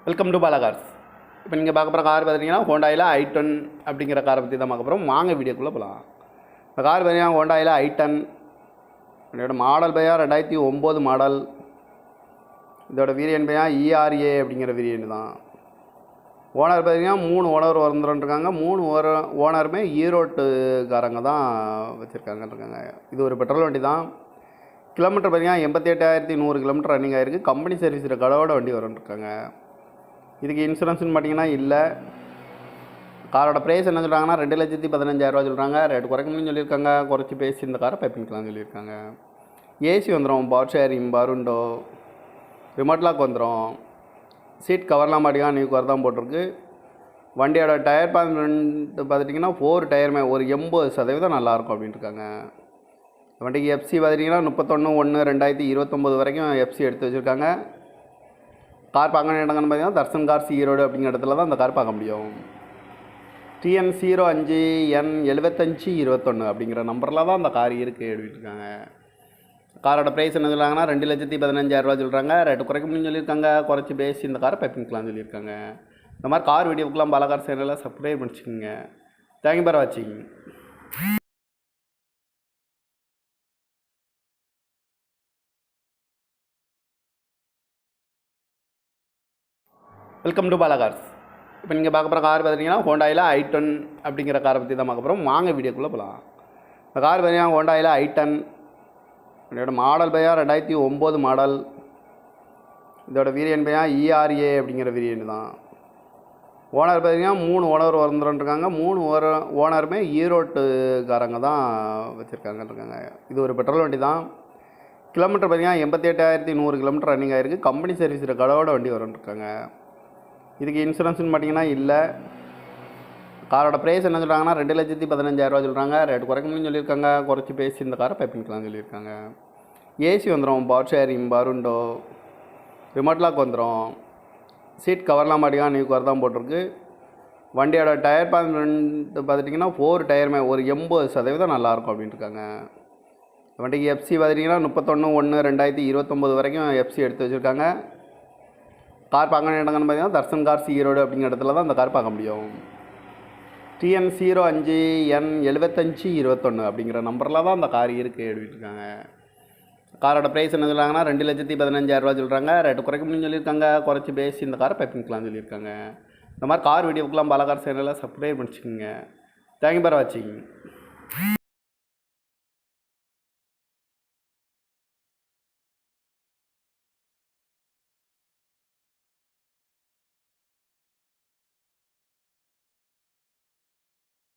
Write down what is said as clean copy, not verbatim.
Welcome to Bala cars. இப்போ நீங்கள் பார்க்க போகிற கார் பார்த்தீங்கன்னா ஹோண்டாயில் i10 அப்படிங்கிற காரை பற்றி தான் பார்க்க போகிறோம். வாங்க வீடியோக்குள்ளே போகலாம். இந்த கார் பார்த்தீங்கன்னா ஹோண்டாயில் i10 இதோட மாடல் பையா 2009 மாடல். இதோட வேரியன்ட் பையா ERA அப்படிங்கிற வேரியன்ட் தான். ஓனர் பார்த்தீங்கன்னா 3 ஓனர் வந்துருக்காங்க. 3 ஓனருமே ஈரோட்டுக்காரங்க தான் வச்சுருக்காங்க. இது ஒரு பெட்ரோல் வண்டி தான். கிலோமீட்டர் பார்த்தீங்கன்னா 88,100 கிலோமீட்டர் ரன்னிங் ஆகிருக்கு. கம்பெனி சர்வீஸ் ரெக்கார்டோட வண்டி வரும்ன்ருக்காங்க. இதுக்கு இன்சூரன்ஸ்னு பார்த்தீங்கன்னா இல்லை. காரோட ப்ரைஸ் என்ன சொல்கிறாங்கன்னா 2,15,000 சொல்கிறாங்க. ரேட்டு குறைக்கணும்னு சொல்லியிருக்காங்க. குறைச்சி பேசி இந்த காரை பைப்பிங்கலாம்னு சொல்லியிருக்காங்க. ஏசி வந்துடும், பவர் ஷேரிங், பருண்டோ, ரிமோட் லாக் வந்துடும். சீட் கவர்லாம் மாட்டிங்கன்னா நியூ கவர் தான் போட்டிருக்கு. வண்டியோட டயர் பார்த்துட்டிங்கன்னா 4 டயருமே ஒரு 80% நல்லாயிருக்கும் அப்படின்ட்டு இருக்காங்க. வண்டிக்கு எஃப்சி பார்த்துட்டிங்கன்னா 31/1/2029 வரைக்கும் எஃப்சி எடுத்து வச்சுருக்காங்க. கார் பார்க்க இடங்கன்னு பார்த்தீங்கன்னா தர்சன் கார்ஸ் ஈரோடு அப்படிங்கிற இடத்துல தான் அந்த கார் பார்க்க முடியும். TN05N7521 அப்படிங்கிற நம்பரில் தான் அந்த கார் இருக்குது எழுதிட்டுருக்காங்க. காரோட ப்ரைஸ் என்ன சொல்கிறாங்கன்னா 2,15,000 சொல்கிறாங்க. ரேட்டு குறைக்கணும்னு சொல்லியிருக்காங்க. குறைச்சி பேசி இந்த காரை பைப்பிங்கலாம்னு சொல்லியிருக்காங்க. இந்த மாதிரி கார் வீடியோக்கெலாம் பாலா கார் சேனலில் சப்ஸ்கிரைப் பண்ணிச்சுக்கோங்க. தேங்க்யூ ஃபார் வாட்சிங். Welcome to Bala cars. இப்போ நீங்கள் பார்க்க போகிற கார் பார்த்தீங்கன்னா ஹோண்டாயில் i10 அப்படிங்கிற காரை பற்றி தான் பார்க்க போகிறோம். வாங்க வீடியோக்குள்ளே போகலாம். இந்த கார் பார்த்தீங்கன்னா ஹோண்டாயில் i10 இதோட மாடல் பையா 2009 மாடல். இதோட வேரியன்ட் பையா ERA அப்படிங்கிற வேரியன்ட் தான். ஓனர் பார்த்தீங்கன்னா 3 ஓனர் வந்துருக்காங்க. 3 ஓனருமே ஈரோட்டுக்காரங்க தான் வச்சுருக்காங்க. இது ஒரு பெட்ரோல் வண்டி தான். கிலோமீட்டர் பார்த்தீங்கன்னா 88,100 கிலோமீட்டர் ரன்னிங் ஆகிருக்கு. கம்பெனி சர்வீஸ் ரெக்கார்டோட வண்டி வரும்ன்ருக்காங்க. இதுக்கு இன்சூரன்ஸ்னு பார்த்தீங்கன்னா இல்லை. காரோட ப்ரைஸ் என்ன சொல்கிறாங்கன்னா 2,15,000 சொல்கிறாங்க. ரேட்டு குறைக்கணும்னு சொல்லியிருக்காங்க. குறைச்சி பேசி இந்த காரை பைப்பிங்கலாம்னு சொல்லியிருக்காங்க. ஏசி வந்துடும், பவர் ஷேரிங், பருண்டோ, ரிமோட் லாக் வந்துடும். சீட் கவர்லாம் மாட்டிங்கன்னா நியூ கவர் தான் போட்டிருக்கு. வண்டியோட டயர் பார்த்துட்டிங்கன்னா 4 டயருமே ஒரு 80% நல்லாயிருக்கும் அப்படின்ட்டு இருக்காங்க. வண்டிக்கு எஃப்சி பார்த்துட்டிங்கன்னா 31/1/2029 வரைக்கும் எஃப்சி எடுத்து வச்சுருக்காங்க. கார் பார்க்க இடங்கன்னு பார்த்தீங்கன்னா தர்சன் கார்ஸ் ஈரோடு அப்படிங்கிற இடத்துல தான் அந்த கார் பார்க்க முடியும். TN05N7521 அப்படிங்கிற நம்பரில் தான் அந்த கார் இருக்குது எழுதிட்டுருக்காங்க. காரோட ப்ரைஸ் என்ன சொல்கிறாங்கன்னா 2,15,000 சொல்கிறாங்க. ரேட்டு குறைக்கணும்னு சொல்லியிருக்காங்க. குறைச்சி பேசி இந்த காரை பைப்பிங்கலாம்னு சொல்லியிருக்காங்க. இந்த மாதிரி கார் வீடியோக்கெலாம் பாலா கார் சேனலில் சப்ஸ்கிரைப் பண்ணிச்சுக்கோங்க. தேங்க்யூ ஃபார் வாட்சிங்.